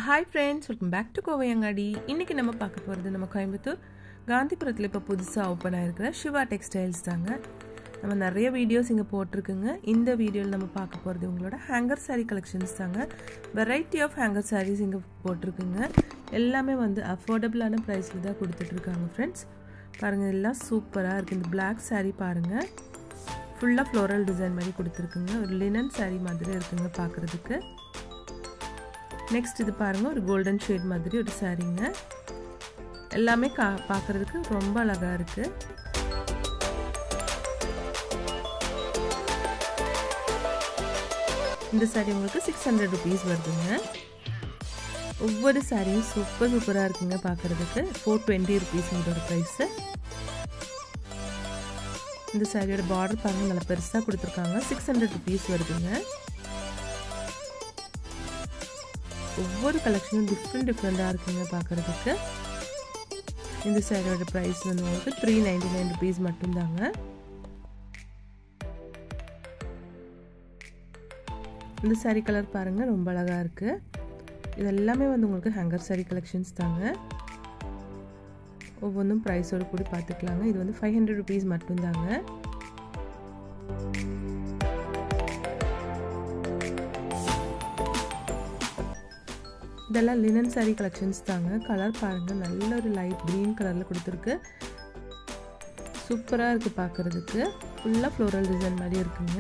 Hi friends, welcome back to Kovai Angadi. இன்னைக்கு நம்ம பார்க்க போறது நம்ம கோயம்புத்தூர் காந்திபுரத்துல இப்ப புதுசா ஓபன் ஆயிருக்கிற சிவா டெக்ஸ்டைல்ஸ் தாங்க. நம்ம நிறைய வீடியோஸ் இங்க போட்டுருக்குங்க. இந்த வீடியோல நம்ம பார்க்க போறது உங்களோட ஹேங்கர் saree collections தாங்க. variety of hanger sarees இங்க போட்டுருக்குங்க. எல்லாமே வந்து அஃபோர்டபிளான பிரைஸ்ல தான் கொடுத்துட்டு இருக்காங்க friends. பாருங்க எல்லாம் சூப்பரா இருக்கு. இந்த black saree பாருங்க. ஃபுல்லா floral design மாதிரி கொடுத்திருக்குங்க. ஒரு linen saree மாதிரி இருக்குங்க பார்க்கிறதுக்கு. நெக்ஸ்ட் இது பாருங்க ஒரு கோல்டன் ஷேட் மாதிரி ஒரு சாரீங்க. எல்லாமே பார்க்கிறதுக்கு ரொம்ப அழகா இருக்கு. இந்த சாரி உங்களுக்கு 600 rupees வருதுங்க. ஒவ்வொரு சாரியும் சூப்பரா இருக்குங்க பார்க்கிறதுக்கு. 420 rupees இதோட பிரைஸ். இந்த சாரியோட பார்டர் பாருங்க நல்லா பெருசா கொடுத்திருக்காங்க. 600 rupees வருதுங்க. ஒவ்வொரு கலெக்ஷனும் டிஃப்ரெண்டா இருக்குங்க பார்க்கிறதுக்கு. இந்த சாரியோட பிரைஸ் வந்து உங்களுக்கு 399 rupees மட்டும் தாங்க. இந்த சாரி கலர் பாருங்க ரொம்ப அழகா இருக்கு. இது எல்லாமே வந்து உங்களுக்கு ஹேங்கர் சாரி கலெக்ஷன்ஸ் தாங்க. ஒவ்வொன்றும் பிரைஸோட கூட பார்த்துக்கலாங்க. இது வந்து 500 rupees மட்டும் தாங்க. இதெல்லாம் லினன் saree collections தாங்க. கலர் பாருங்க நல்ல ஒரு லைட் green கலர்ல கொடுத்திருக்கு. சூப்பரா இருக்கு பார்க்கிறதுக்கு. ஃபுல்லா floral design மாதிரி இருக்குங்க.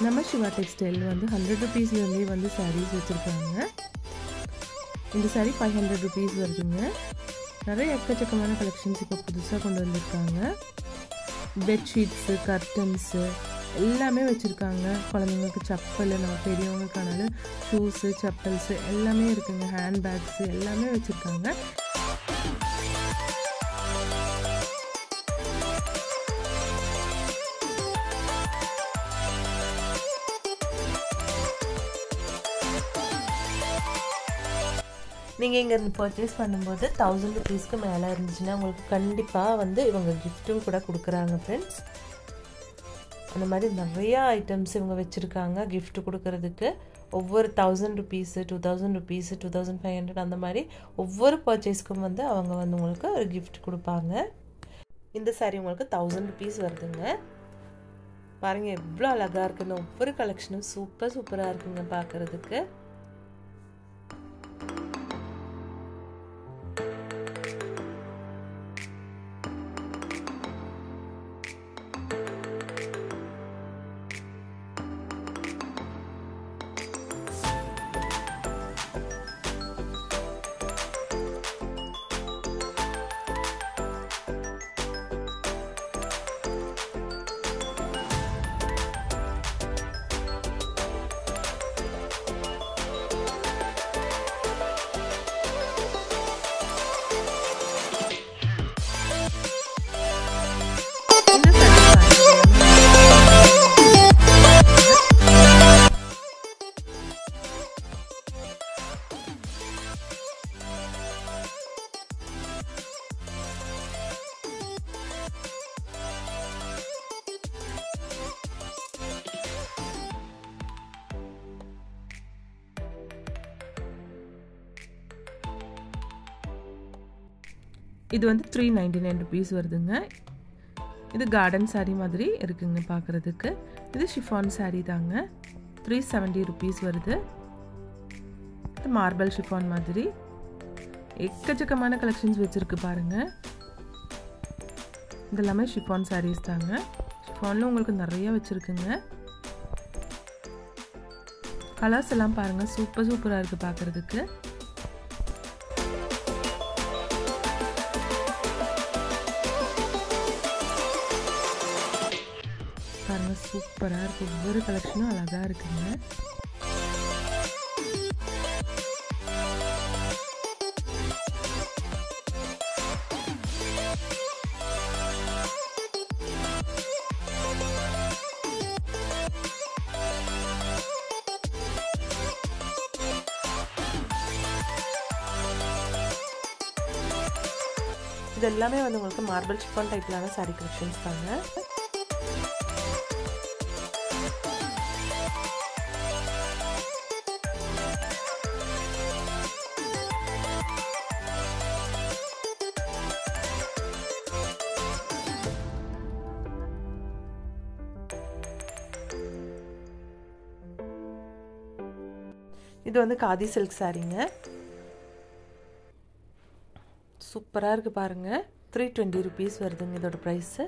நம்ம சிவா டெக்ஸ்டைல் வந்து 100 rupeesல இருந்தே வந்து sarees வச்சிருக்காங்க. இந்த saree 500 rupees வருதுங்க. நிறைய எக்கச்சக்கமான கலெக்ஷன்ஸ் இப்ப புதுசா கொண்டு வந்திருக்காங்க. பெட்ஷீட்ஸ், கர்டன்ஸ் எல்லாமே வச்சிருக்காங்க. குழந்தைங்களுக்கு செப்பல், நம்ம பெரியவங்களுக்கானாலும் ஷூஸ், செப்பல்ஸ் எல்லாமே இருக்குங்க. ஹேண்ட் பேக்ஸ் எல்லாமே வச்சிருக்காங்க. நீங்கள் இங்கே இருந்து பர்ச்சேஸ் பண்ணும்போது 1000 rupeesக்கு மேலே இருந்துச்சுன்னா உங்களுக்கு கண்டிப்பாக வந்து இவங்க கிஃப்ட்டும் கூட கொடுக்குறாங்க ஃப்ரெண்ட்ஸ். அந்த மாதிரி நிறையா ஐட்டம்ஸ் இவங்க வச்சுருக்காங்க கிஃப்ட் கொடுக்கறதுக்கு. ஒவ்வொரு 1000 rupees, 2000 rupees, 2500 அந்த மாதிரி ஒவ்வொரு பர்ச்சேஸ்க்கும் வந்து அவங்க வந்து உங்களுக்கு ஒரு கிஃப்ட் கொடுப்பாங்க. இந்த சாரி உங்களுக்கு 1000 rupees வருதுங்க. பாருங்கள் எவ்வளோ அழகாக இருக்குன்னு. ஒவ்வொரு கலெக்ஷனும் சூப்பராக இருக்குங்க பார்க்குறதுக்கு. இது வந்து 399 rupees வருதுங்க. இது கார்டன் saree மாதிரி இருக்குங்க பார்க்குறதுக்கு. இது ஷிஃபான் saree தாங்க. 370 rupees வருது. இது மார்பிள் ஷிஃபான் மாதிரி எக்கச்சக்கமான கலெக்ஷன்ஸ் வச்சிருக்கு பாருங்க. இதெல்லாமே ஷிஃபான் sarees தாங்க. ஷிஃபான்ல உங்களுக்கு நிறைய வச்சிருக்குங்க. கலர்ஸ் எல்லாம் பாருங்க சூப்பரா இருக்கு பார்க்குறதுக்கு. பாருங்க சூப்பரா இருக்கு. ஒவ்வொரு கலெக்ஷனும் அழகா இருக்குங்க. இது எல்லாமே வந்து உங்களுக்கு மார்பிள் சிஃபான் டைப்லான saree collections தாங்க. இது வந்து காதி சில்க் சாரீங்க. சூப்பராக இருக்குது பாருங்கள். 320 rupees வருதுங்க இதோட ப்ரைஸு.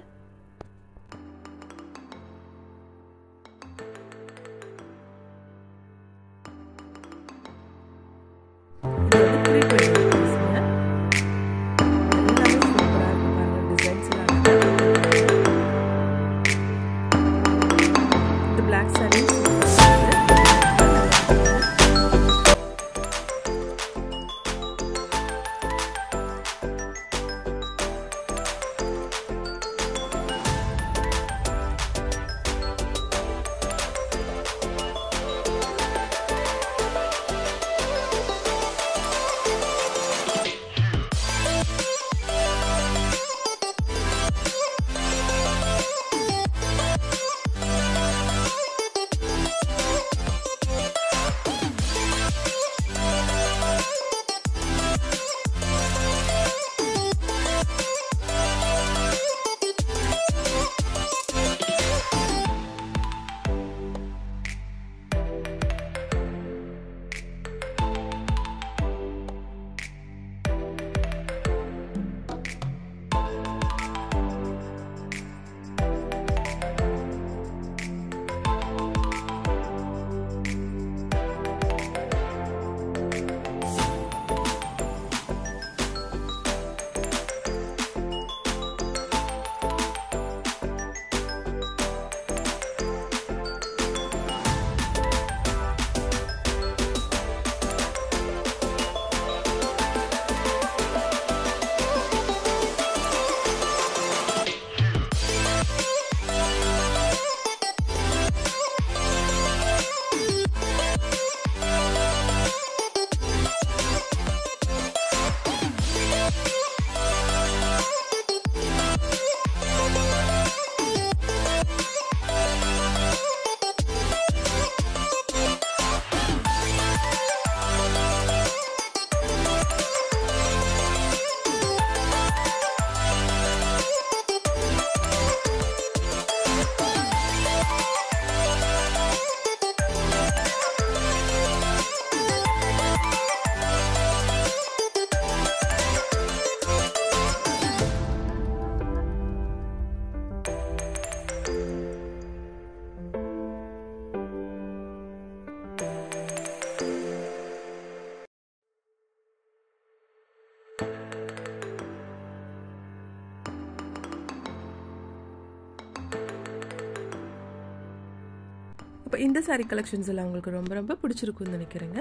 இப்போ இந்த saree collections எல்லாம் உங்களுக்கு ரொம்ப ரொம்ப பிடிச்சிருக்கும்னு நினைக்கிறேங்க.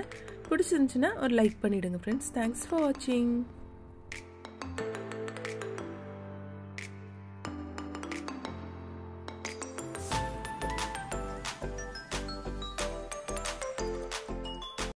பிடிச்சிருந்துச்சுன்னா ஒரு லைக் பண்ணிடுங்க ஃப்ரெண்ட்ஸ். தேங்க்ஸ் ஃபார் வாட்சிங்.